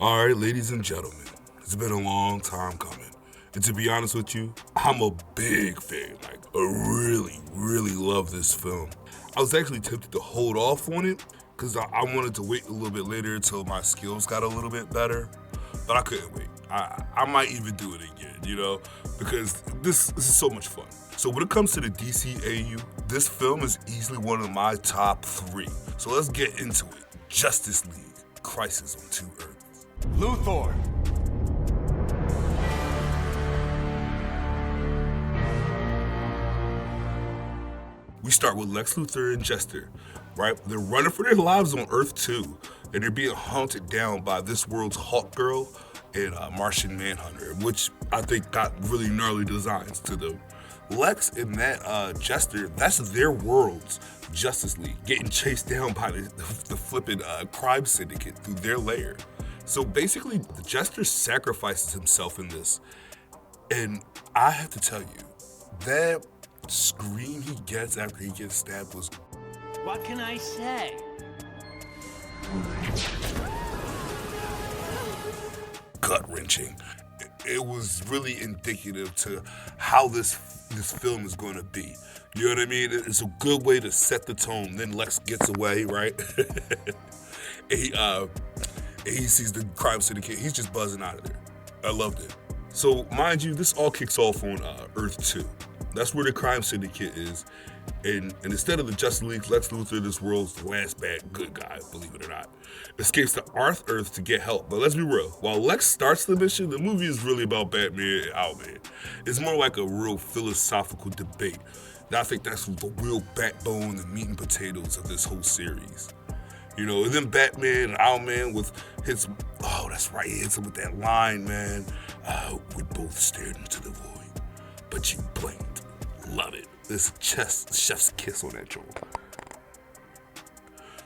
All right, ladies and gentlemen, it's been a long time coming. And to be honest with you, I'm a big fan. I really love this film. I was actually tempted to hold off on it because I wanted to wait a little bit later until my skills got a little bit better. But I couldn't wait. I might even do it again, because this is so much fun. So when it comes to the DCAU, this film is easily one of my top 3. So let's get into it. Justice League, Crisis on Two Earths. Luthor! We start with Lex Luthor and Jester, right? They're running for their lives on Earth 2, and they're being hunted down by this world's Hawk Girl and Martian Manhunter, which I think got really gnarly designs to them. Lex and that Jester, that's their world's Justice League, getting chased down by the flipping Crime Syndicate through their lair. So basically, the Jester sacrifices himself in this. And I have to tell you, that scream he gets after he gets stabbed was... What can I say? gut-wrenching. It was really indicative to how this film is going to be. You know what I mean? It's a good way to set the tone. Then Lex gets away, right? and he sees the Crime Syndicate. He's just buzzing out of there. I loved it. So, mind you, this all kicks off on Earth 2. That's where the Crime Syndicate is. And instead of the Justice League, Lex Luthor, this world's last bad good guy, believe it or not, escapes to Earth to get help. But let's be real. While Lex starts the mission, the movie is really about Batman and Owlman. It's more like a real philosophical debate. And I think that's the real backbone, the meat and potatoes of this whole series. And then Batman and Owlman with his, oh, that's right, he hits him with that line, man. We both stared into the void, but you blinked. Love it. This chef's kiss on that joint.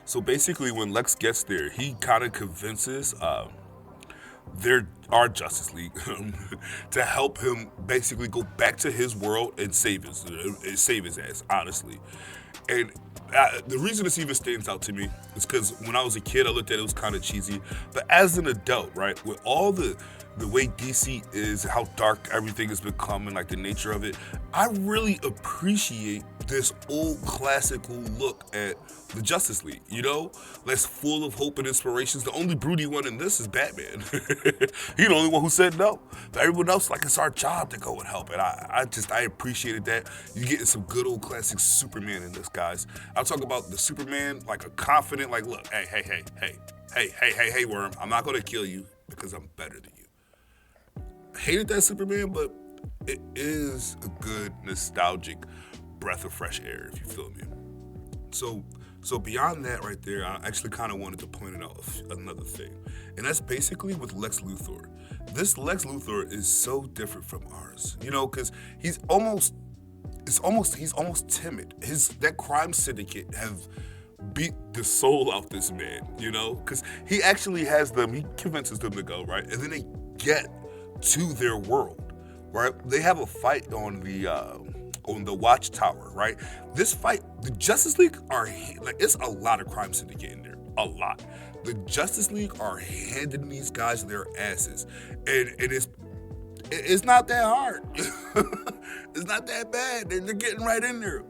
So basically, when Lex gets there, he kind of convinces our Justice League to help him basically go back to his world and save his ass, honestly. And the reason this even stands out to me is because when I was a kid, I looked at it was kind of cheesy. But as an adult, right, with all the way DC is, how dark everything has become and like the nature of it, I really appreciate this old classical look at the Justice League, That's full of hope and inspirations. The only broody one in this is Batman. He's the only one who said no. But everyone else, like, it's our job to go and help. And I appreciated that. You're getting some good old classic Superman in this, guys. I'm talking about the Superman, like a confident, like, look, hey, Worm, I'm not gonna kill you because I'm better than you. Hated that Superman, but it is a good nostalgic breath of fresh air, if you feel me. So beyond that right there, I actually kind of wanted to point out another thing, and that's basically with Lex Luthor. This Lex Luthor is so different from ours, because he's almost timid. That Crime Syndicate have beat the soul out this man, because he actually has them. He convinces them to go, right, and then they get to their world, right? They have a fight on the Watchtower, right? This fight, the Justice League it's a lot of Crime Syndicate in there, a lot. The Justice League are handing these guys their asses, and it's not that hard. It's not that bad. They're getting right in there.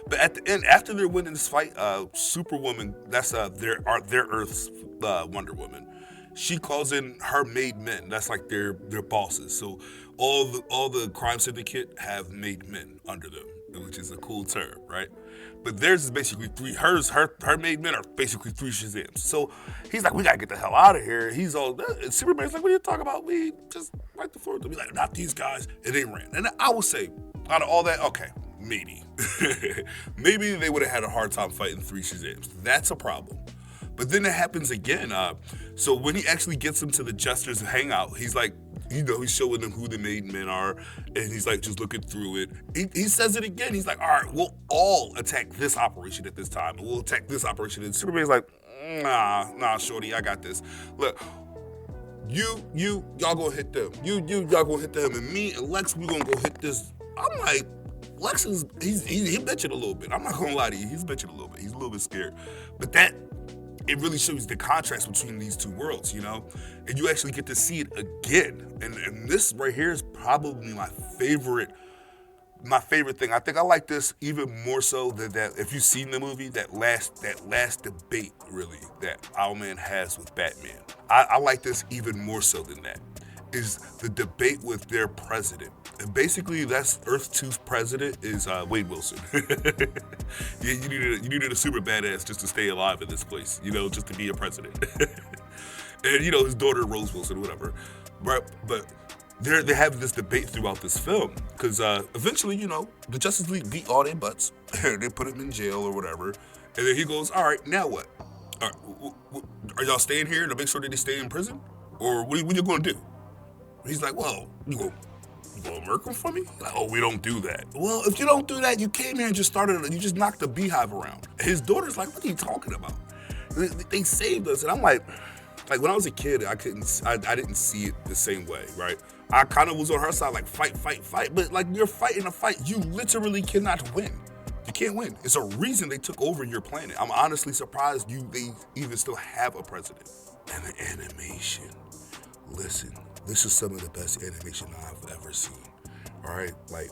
But at the end, after they're winning this fight, Superwoman, that's their Earth's Wonder Woman, she calls in her made men. That's like their bosses. So all the Crime Syndicate have made men under them, which is a cool term, right? But theirs is basically three. Her made men are basically 3 Shazams. So he's like, we gotta get the hell out of here. He's all, and Superman's like, what are you talking about? We just wipe the floor. Be like, not these guys. And they ran. And I would say, out of all that, okay, maybe. Maybe they would have had a hard time fighting 3 Shazams. That's a problem. But then it happens again. So when he actually gets them to the Jester's hangout, he's like, he's showing them who the made men are, and he's like just looking through it. He says it again. He's like, all right, we'll all attack this operation at this time, and we'll attack this operation. And Superman's like, nah, shorty, I got this. Look, y'all gonna hit them. Y'all gonna hit them, and me and Lex, we gonna go hit this. I'm like, Lex he's bitching a little bit. I'm not gonna lie to you, he's bitching a little bit. He's a little bit scared. But that it really shows the contrast between these two worlds, you know? And you actually get to see it again. And this right here is probably my favorite thing. I think I like this even more so than that. If you've seen the movie, that last debate really that Owlman has with Batman. I like this even more so than that. Is the debate with their president. And basically that's Earth 2's president is Wade Wilson. Yeah, you needed a super badass just to stay alive in this place, you know, just to be a president. And you know, his daughter Rose Wilson, whatever. But they have this debate throughout this film because eventually, you know, the Justice League beat all their butts. They put him in jail or whatever, and then he goes, "All right, now what? Are y'all staying here to make sure that they stay in prison, or what are you going to do?" He's like, "Well, you gonna murk them for me?" Like, "Oh, we don't do that." "Well, if you don't do that, you came here and you just knocked the beehive around." His daughter's like, "What are you talking about? They saved us," and I'm like when I was a kid, I didn't see it the same way, right? I kind of was on her side, like fight, but like you're fighting a fight, you literally cannot win. You can't win. It's a reason they took over your planet. I'm honestly surprised they even still have a president. And the animation, listen, this is some of the best animation I've ever seen. All right, like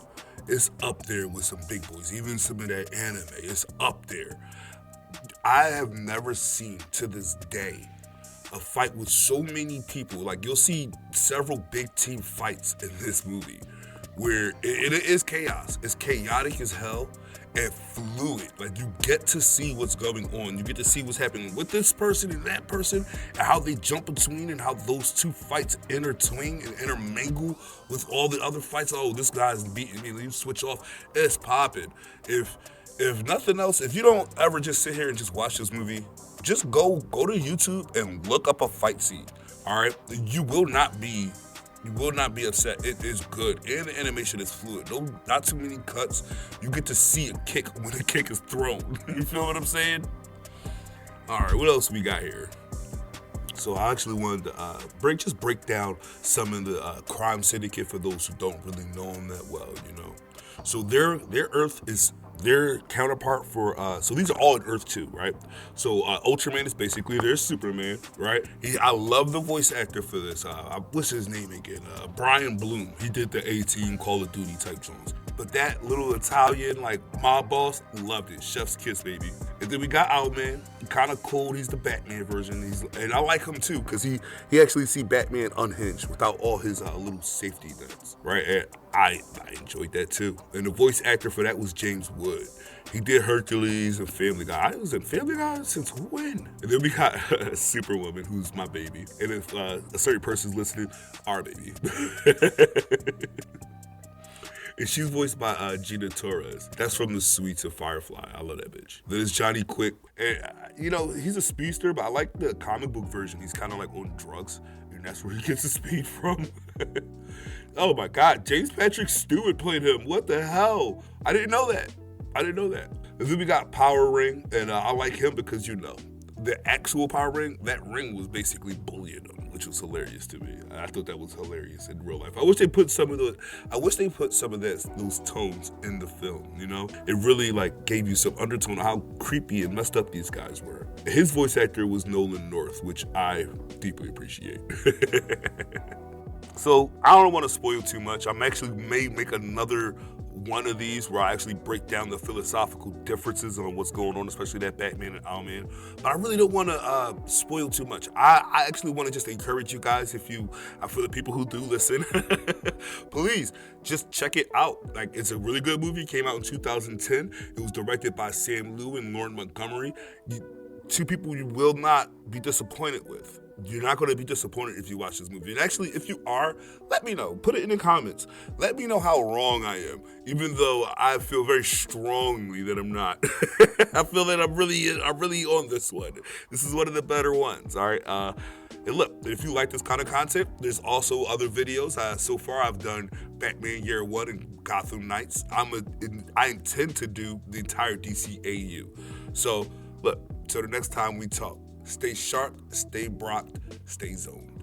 it's up there with some big boys. Even some of that anime, it's up there. I have never seen to this day a fight with so many people. Like you'll see several big team fights in this movie where it is chaos. It's chaotic as hell and fluid. Like you get to see what's going on. You get to see what's happening with this person and that person and how they jump between and how those two fights intertwine and intermingle with all the other fights. Oh, this guy's beating me. You switch off. It's popping. If nothing else, if you don't ever just sit here and just watch this movie, just go to YouTube and look up a fight scene. All right, you will not be upset. It is good, and the animation is fluid. Not too many cuts. You get to see a kick when the kick is thrown. You feel what I'm saying? All right, what else we got here? So I actually wanted to break down some of the Crime Syndicate for those who don't really know them that well. You know, so their Earth is their counterpart for, so these are all in Earth 2, right? So Ultraman is basically their Superman, right? I love the voice actor for this. What's his name again? Brian Bloom. He did the A-Team Call of Duty type songs. But that little Italian, like, mob boss, loved it. Chef's kiss, baby. And then we got Owlman, kind of cold. He's the Batman version. And I like him too, because he actually see Batman unhinged without all his little safety nets, right? And I enjoyed that too. And the voice actor for that was James Wood. He did Hercules and Family Guy. I was in Family Guy since when? And then we got Superwoman, who's my baby. And if a certain person's listening, our baby. And she's voiced by Gina Torres. That's from the Suites of Firefly. I love that bitch. Then there's Johnny Quick. And, you know, he's a speedster, but I like the comic book version. He's kind of like on drugs, and that's where he gets his speed from. Oh my God, James Patrick Stewart played him. What the hell? I didn't know that. And then we got Power Ring, and I like him because, you know, the actual Power Ring, that ring was basically bullying him, which was hilarious to me. I thought that was hilarious in real life. I wish they put some of those tones in the film, you know? It really like gave you some undertone of how creepy and messed up these guys were. His voice actor was Nolan North, which I deeply appreciate. So I don't want to spoil too much. I'm actually may make another one of these where I actually break down the philosophical differences on what's going on, especially that Batman and Owlman. But I really don't want to spoil too much. I actually want to just encourage you guys, for the people who do listen, please just check it out. Like, it's a really good movie. It came out in 2010. It was directed by Sam Liu and Lauren Montgomery. Two people you will not be disappointed with. You're not going to be disappointed if you watch this movie. And actually, if you are, let me know. Put it in the comments. Let me know how wrong I am, even though I feel very strongly that I'm not. I feel that I'm really on this one. This is one of the better ones, all right? And look, if you like this kind of content, there's also other videos. So far, I've done Batman Year 1 and Gotham Knights. I intend to do the entire DCAU. So, look, till the next time we talk. Stay sharp, stay brocked, stay zoned.